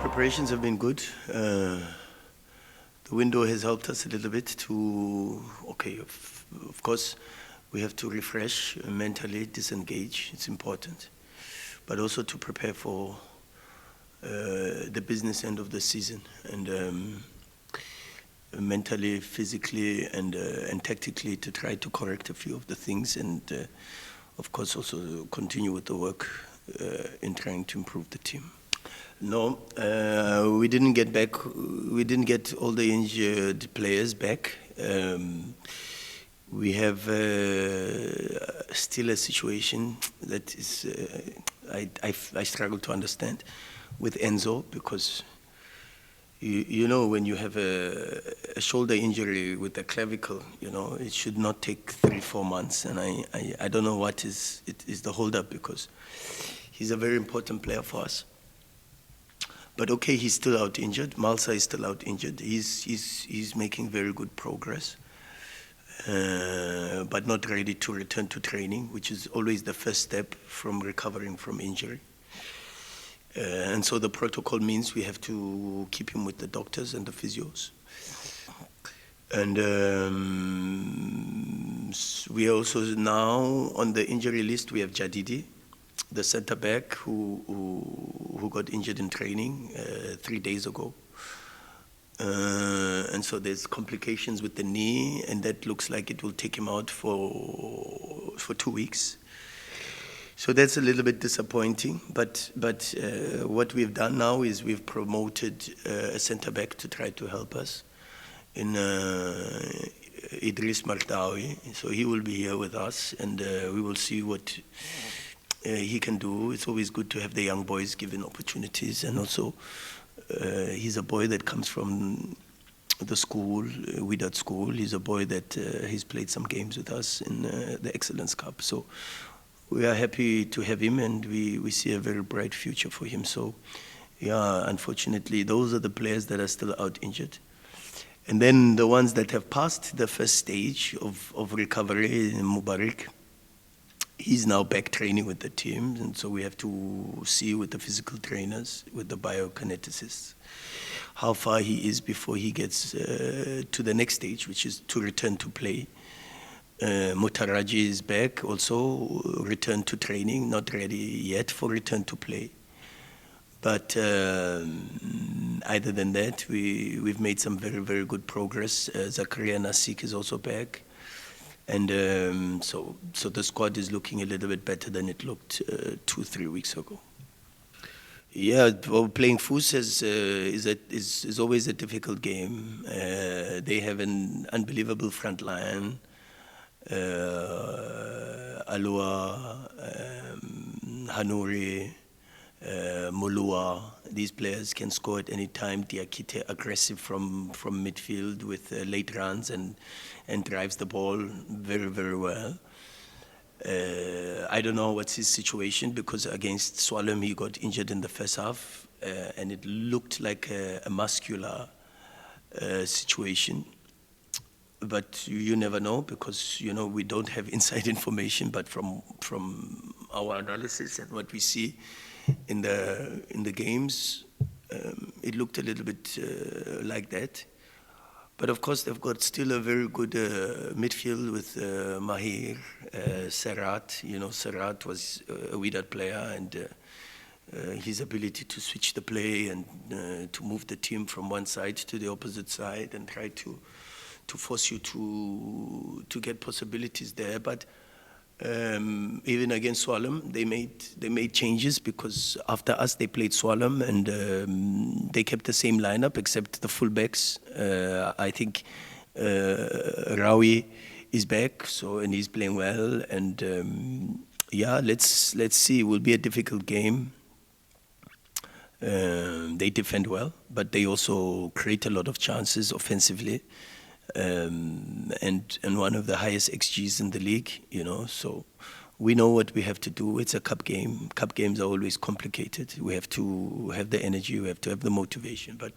Preparations have been good. The window has helped us a little bit to, of course, we have to refresh mentally, disengage, it's important, but also to prepare for the business end of the season, and mentally, physically, and tactically to try to correct a few of the things, and of course also continue with the work in trying to improve the team. No, we didn't get back. We didn't get all the injured players back. We have still a situation that is I struggle to understand with Enzo, because you know, when you have a shoulder injury with a clavicle, you know, it should not take 3-4 months, and I don't know what is the holdup, because he's a very important player for us. But okay, he's still out injured. Malsa is still out injured. He's making very good progress, but not ready to return to training, which is always the first step from recovering from injury. And so the protocol means we have to keep him with the doctors and the physios. And we also now on the injury list we have Jadidi, the center back who got injured in training 3 days ago. And so there's complications with the knee, and that looks like it will take him out for 2 weeks. So that's a little bit disappointing, but what we've done now is we've promoted a center back to try to help us in Idris Martawi. So he will be here with us, and we will see what he can do. It's always good to have the young boys given opportunities, and also he's a boy that comes from the school, Wydad school. He's a boy that he's played some games with us in the Excellence Cup. So we are happy to have him, and we see a very bright future for him. So yeah, unfortunately, those are the players that are still out injured. And then the ones that have passed the first stage of recovery, Mubarak, he's now back training with the team, and so we have to see with the physical trainers, with the biokineticists, how far he is before he gets to the next stage, which is to return to play. Mutaraji is back, also return to training, not ready yet for return to play. But other than that, we've made some very, very good progress. Zakaria Nasik is also back. And so the squad is looking a little bit better than it looked 2-3 weeks ago. Yeah, well, playing FUS is always a difficult game. They have an unbelievable front line. Alua, Hanuri, Mulua, these players can score at any time. Diakite aggressive from midfield with late runs and drives the ball very, very well. I don't know what's his situation, because against Swalem he got injured in the first half, and it looked like a muscular situation. But you never know, because you know we don't have inside information. But from our analysis and what we see in the games, it looked a little bit like that. But of course, they've got still a very good midfield with Mahir, Serrat. You know, Serrat was a Wydad player, and his ability to switch the play and to move the team from one side to the opposite side and try to force you to get possibilities there. But even against Swalem, they made changes, because after us they played Swalem, and they kept the same lineup except the fullbacks. I think Rawi is back, and he's playing well. And yeah, let's see. It will be a difficult game. They defend well, but they also create a lot of chances offensively. And one of the highest XGs in the league, you know, so we know what we have to do. It's a cup game. Cup games are always complicated. We have to have the energy, we have to have the motivation, but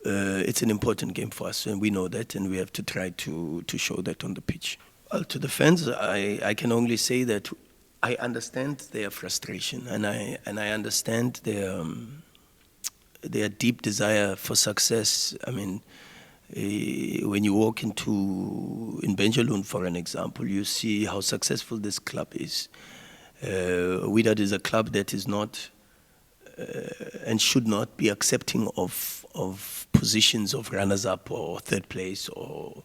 it's an important game for us, and we know that, and we have to try to show that on the pitch. Well, to the fans, I can only say that I understand their frustration, and I understand their their deep desire for success. I mean, when you walk in Benjalun, for an example, you see how successful this club is. Wydad is a club that is not and should not be accepting of positions of runners-up or third place or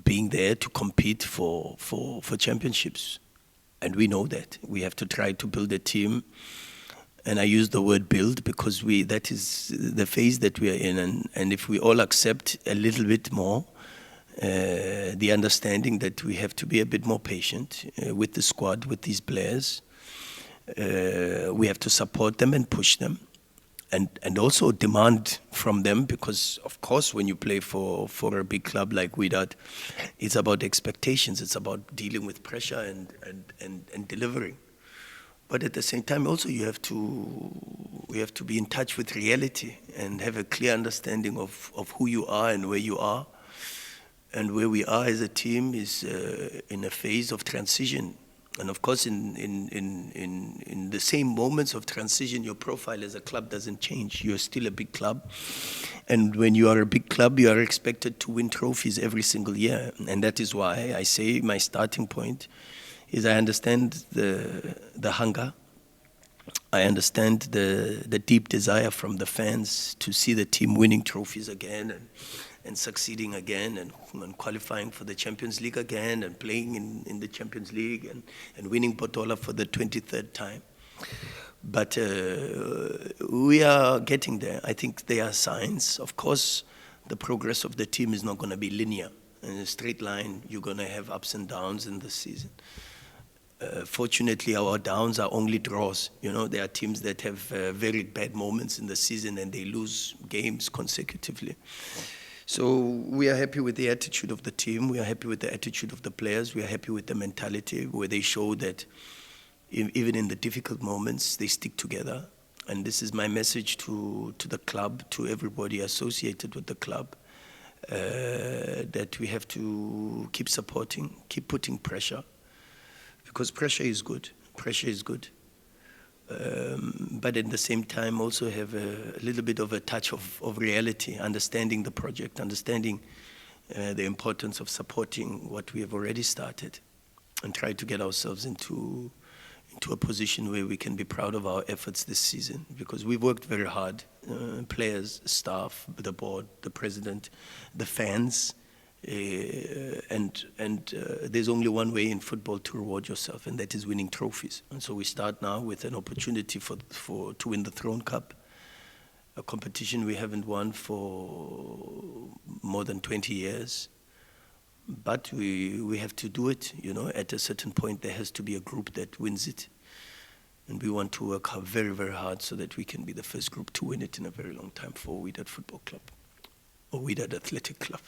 being there to compete for championships. And we know that. We have to try to build a team. And I use the word build because that is the phase that we are in. And if we all accept a little bit more, the understanding that we have to be a bit more patient with the squad, with these players, we have to support them and push them. And also demand from them, because of course when you play for a big club like Wydad, it's about expectations, it's about dealing with pressure and delivering. But at the same time also we have to be in touch with reality and have a clear understanding of who you are and where you are. And where we are as a team is in a phase of transition. And of course, in the same moments of transition, your profile as a club doesn't change. You're still a big club. And when you are a big club, you are expected to win trophies every single year. And that is why I say my starting point is I understand the hunger. I understand the deep desire from the fans to see the team winning trophies again and succeeding again and qualifying for the Champions League again and playing in the Champions League and winning Botola for the 23rd time. But we are getting there. I think there are signs. Of course, the progress of the team is not going to be linear. In a straight line, you're going to have ups and downs in the season. Fortunately, our downs are only draws. You know, there are teams that have very bad moments in the season and they lose games consecutively. So we are happy with the attitude of the team. We are happy with the attitude of the players. We are happy with the mentality where they show that even in the difficult moments, they stick together. And this is my message to the club, to everybody associated with the club, that we have to keep supporting, keep putting pressure, because pressure is good. Pressure is good. But at the same time also have a little bit of a touch of reality, understanding the project, understanding the importance of supporting what we have already started and try to get ourselves into a position where we can be proud of our efforts this season, because we've worked very hard, players, staff, the board, the president, the fans, and there's only one way in football to reward yourself, and that is winning trophies. And so we start now with an opportunity to win the Throne Cup, a competition we haven't won for more than 20 years. But we have to do it, you know. At a certain point, there has to be a group that wins it. And we want to work very, very hard so that we can be the first group to win it in a very long time for Wydad Football Club or Wydad Athletic Club.